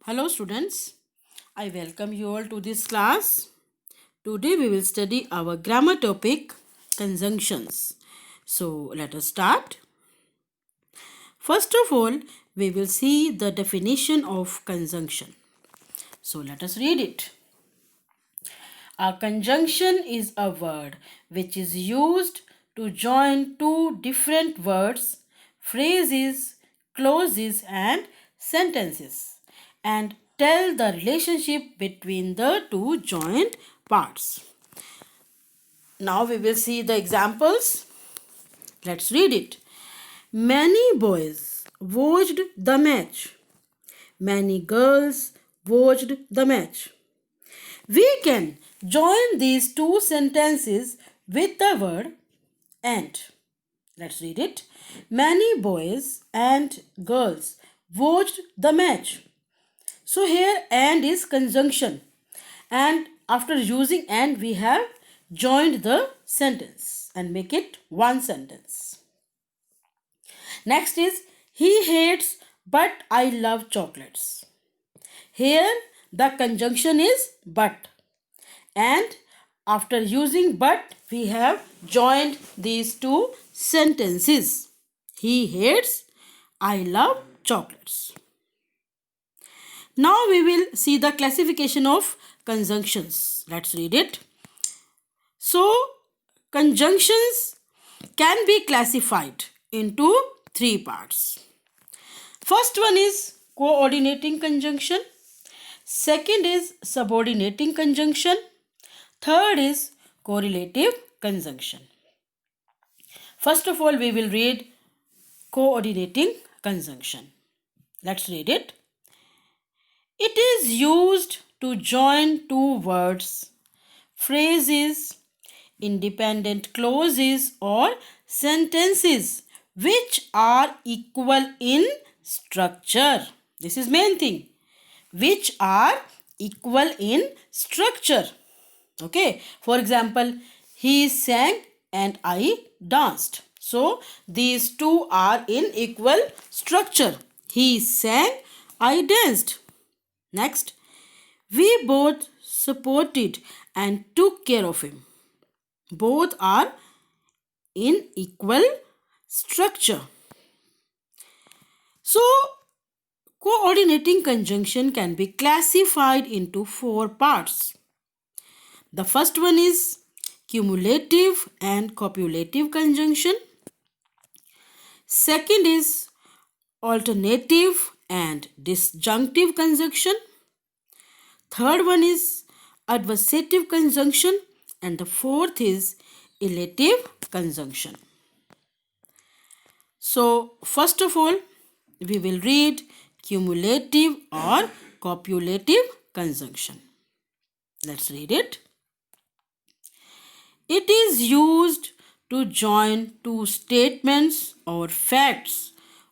Hello students, I welcome you all to this class. Today we will study our grammar topic conjunctions. So let us start. First of all, we will see the definition of conjunction. So let us read it. A conjunction is a word which is used to join two different words, phrases, clauses and sentences and tell the relationship between the two joined parts. Now we will see the examples. Let's read it. Many boys watched the match. Many girls watched the match. We can join these two sentences with the word and. Let's read it. Many boys and girls watched the match. So here and is conjunction, and after using and we have joined the sentence and make it one sentence. Next is he hates but I love chocolates. Here the conjunction is but, and after using but we have joined these two sentences. He hates, I love chocolates. Now we will see the classification of conjunctions. Let's read it. So conjunctions can be classified into three parts. First one is coordinating conjunction. Second is subordinating conjunction. Third is correlative conjunction. First of all, we will read coordinating conjunction. Let's read it. It is used to join two words, phrases, independent clauses or sentences which are equal in structure. This is main thing. Which are equal in structure. Okay. For example, he sang and I danced. So these two are in equal structure. He sang, I danced. Next, we both supported and took care of him. Both are in equal structure. So, coordinating conjunction can be classified into four parts. The first one is cumulative and copulative conjunction. Second is alternative and disjunctive conjunction. Third one is adversative conjunction, and the fourth is elative conjunction. So first of all, we will read cumulative or copulative conjunction. Let's read it. It is used to join two statements or facts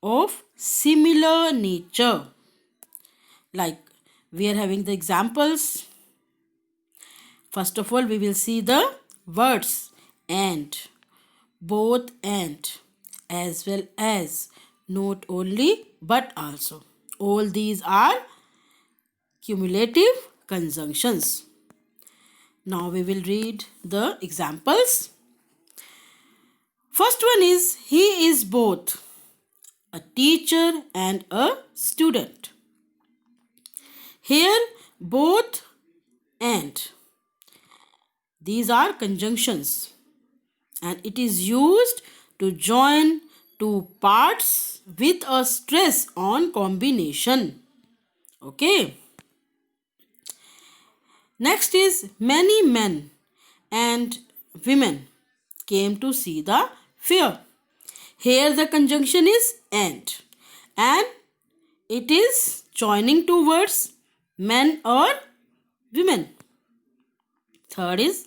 of similar nature. Like we are having the examples. First of all, we will see the words and, both and, as well as, not only but also. All these are cumulative conjunctions. Now we will read the examples. First one is he is both a teacher and a student. Here both and, these are conjunctions and it is used to join two parts with a stress on combination. Okay. Next is many men and women came to see the fair. Here the conjunction is and it is joining two words, men or women. Third is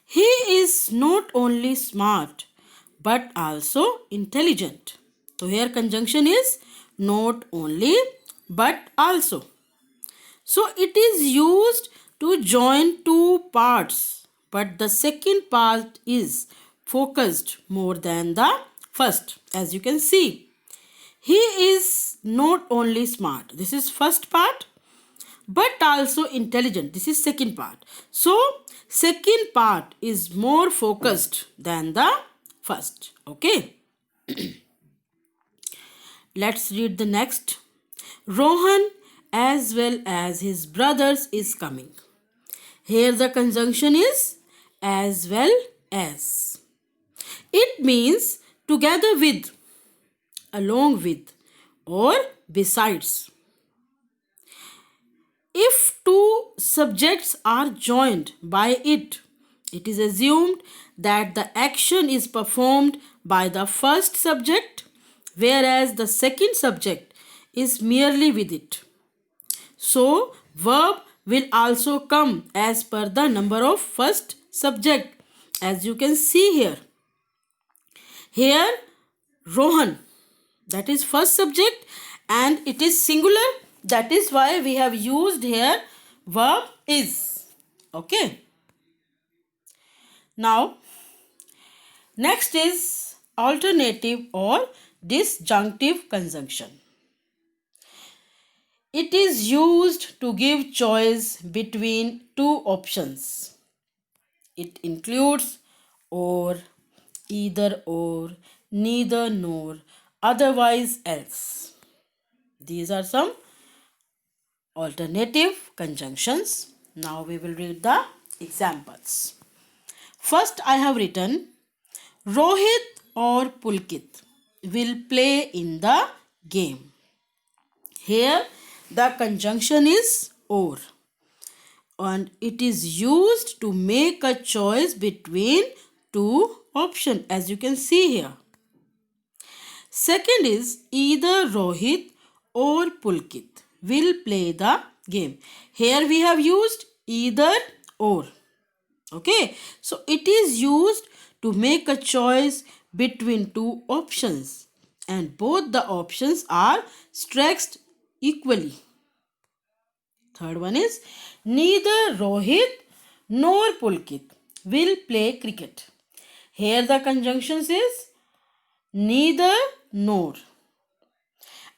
he is not only smart but also intelligent. So here conjunction is not only but also. So it is used to join two parts, but the second part is focused more than the first. As you can see, he is not only smart. This is first part, but also intelligent. This is second part. So second part is more focused than the first. Okay. Let's read the next. Rohan as well as his brothers is coming. Here the conjunction is as well as. It means together with, along with, or besides. If two subjects are joined by it, it is assumed that the action is performed by the first subject, whereas the second subject is merely with it. So, verb will also come as per the number of first subject, as you can see here. Here, Rohan, that is first subject, and it is singular. That is why we have used here verb is. Okay. Now, next is alternative or disjunctive conjunction. It is used to give choice between two options. It includes or, either or, neither nor, otherwise else. These are some alternative conjunctions. Now we will read the examples. First I have written Rohit or Pulkit will play in the game. Here the conjunction is or, and it is used to make a choice between two options, as you can see here. Second is either Rohit or Pulkit will play the game. Here we have used either or. Okay, so it is used to make a choice between two options, and both the options are stressed equally. Third one is neither Rohit nor Pulkit will play cricket. Here the conjunction is neither nor,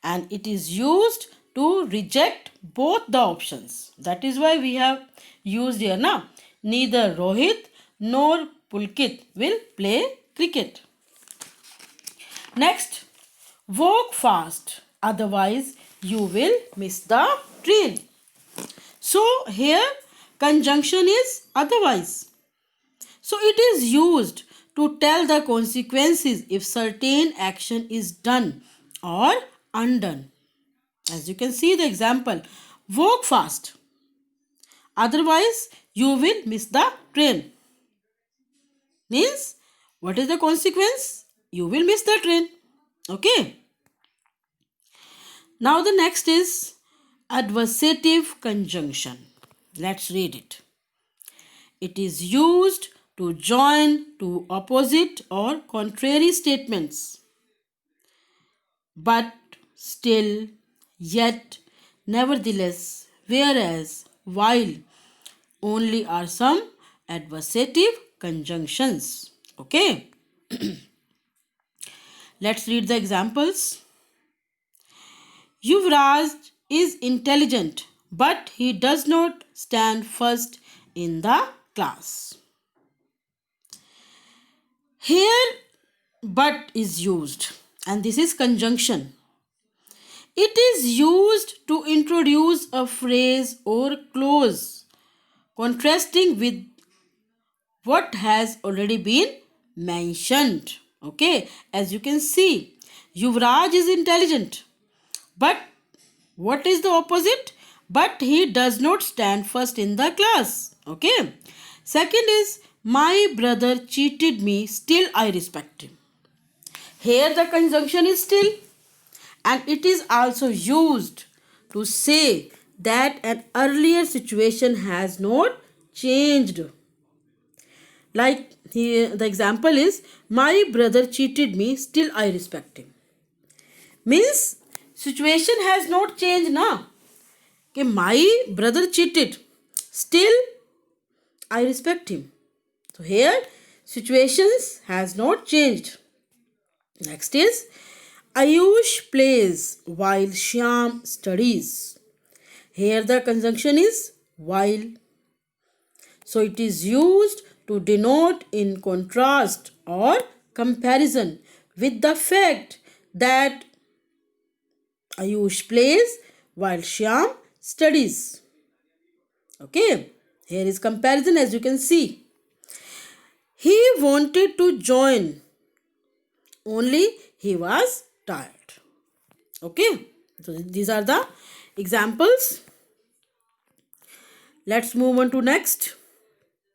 and it is used to reject both the options. That is why we have used here now. Neither Rohit nor Pulkit will play cricket. Next, walk fast, otherwise you will miss the train. So here conjunction is otherwise. So it is used to tell the consequences if certain action is done or undone. As you can see the example, walk fast, otherwise you will miss the train. Means what is the consequence? You will miss the train. Okay. Now the next is adversative conjunction. Let's read it. It is used to join two opposite or contrary statements. But, still, yet, nevertheless, whereas, while only are some adversative conjunctions. Okay. Let's read the examples. Yuvraj is intelligent, but he does not stand first in the class. Here, but is used, and this is conjunction. It is used to introduce a phrase or clause contrasting with what has already been mentioned. Okay, as you can see, Yuvraj is intelligent, but what is the opposite? But he does not stand first in the class. Okay. Second is my brother cheated me, still I respect him. Here the conjunction is still, and it is also used to say that an earlier situation has not changed. Like here, the example is my brother cheated me, still I respect him. Means situation has not changed now. Okay, my brother cheated, still I respect him. So here situations has not changed. Next is Ayush plays while Shyam studies. Here the conjunction is while. So it is used to denote in contrast or comparison with the fact that Ayush plays while Shyam studies. Okay, here is comparison as you can see. He wanted to join, only he was tired. Okay, so these are the examples. Let's move on to next.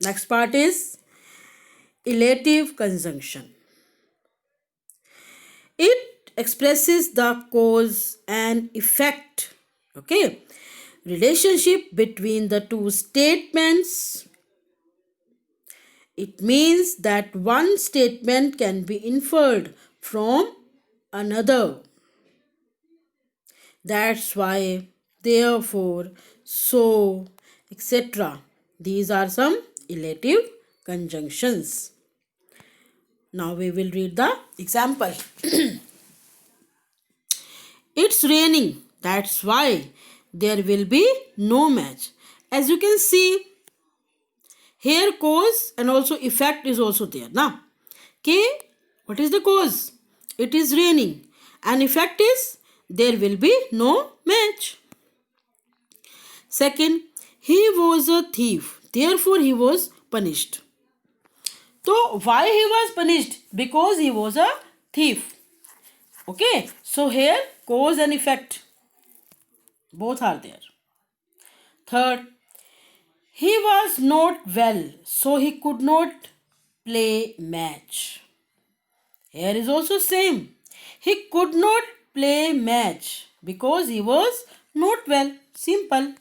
Next part is elative conjunction. It expresses the cause and effect, okay, relationship between the two statements. It means that one statement can be inferred from another. That's why, therefore, so, etc. These are some elative conjunctions. Now we will read the example. It's raining. That's why there will be no match. As you can see, here cause and also effect is also there. Now, okay, what is the cause? It is raining. And effect is there will be no match. Second, he was a thief. Therefore, he was punished. So, why he was punished? Because he was a thief. Okay, so here cause and effect both are there. Third, he was not well, so he could not play match. Here is also same. He could not play match because he was not well. Simple.